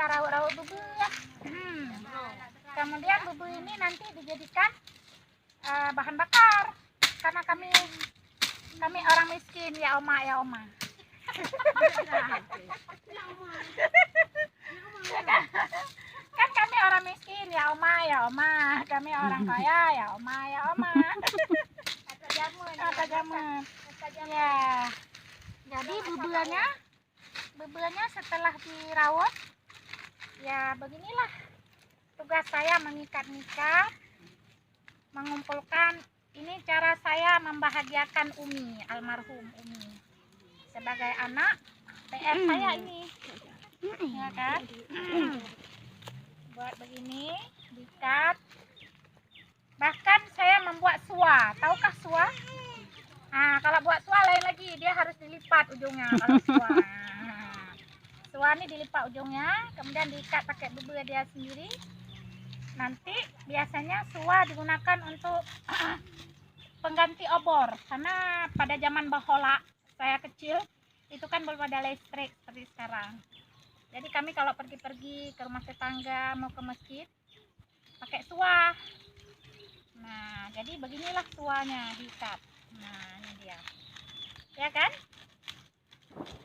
rawut-rawut bubu ya. Kemudian bubu ini nanti dijadikan bahan bakar karena kami orang miskin ya Oma. Kan kami orang miskin ya Oma. Kami orang kaya ya Oma. Kata jamun. Ya. Jadi bubuannya setelah dirawat ya beginilah tugas saya, mengikat-ikat, mengumpulkan. Ini cara saya membahagiakan Umi, almarhum Umi sebagai anak PR saya ini, ya kan? Buat begini, diikat. Bahkan saya membuat suah. Tahukah suah? Nah, kalau buat suah lain lagi, dia harus dilipat ujungnya. Kalau suah, suah ini dilipat ujungnya, kemudian diikat pakai bubu dia sendiri. Nanti biasanya suah digunakan untuk pengganti obor, karena pada zaman bahola saya kecil itu kan belum ada listrik seperti sekarang. Jadi kami kalau pergi-pergi ke rumah tetangga mau ke masjid pakai suah. Nah, jadi beginilah suahnya diikat. Nah, ini dia. Ya kan?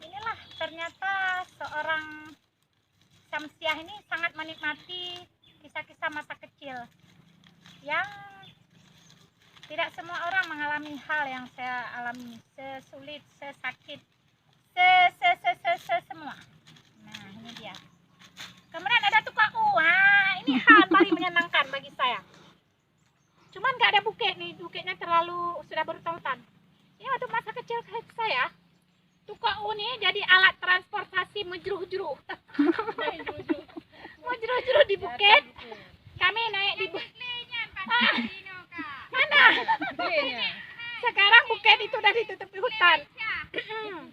Inilah ternyata seorang Syamsiah ini sangat menikmati kisah-kisah masa kecil yang tidak semua orang mengalami hal yang saya alami, sesulit, sesakit, semua. Nah, ini dia. Kemudian ada tukang ini hal paling menyenangkan bagi saya. Cuman nggak ada buket nih, buketnya terlalu sudah bertautan. Ini waktu masa kecil saya, tukang ini jadi alat transportasi menjeruh-jeruh. Menjeruh-jeruh di buket. Kami naik di buket. Mana? Sekarang buket itu udah ditutupi hutan.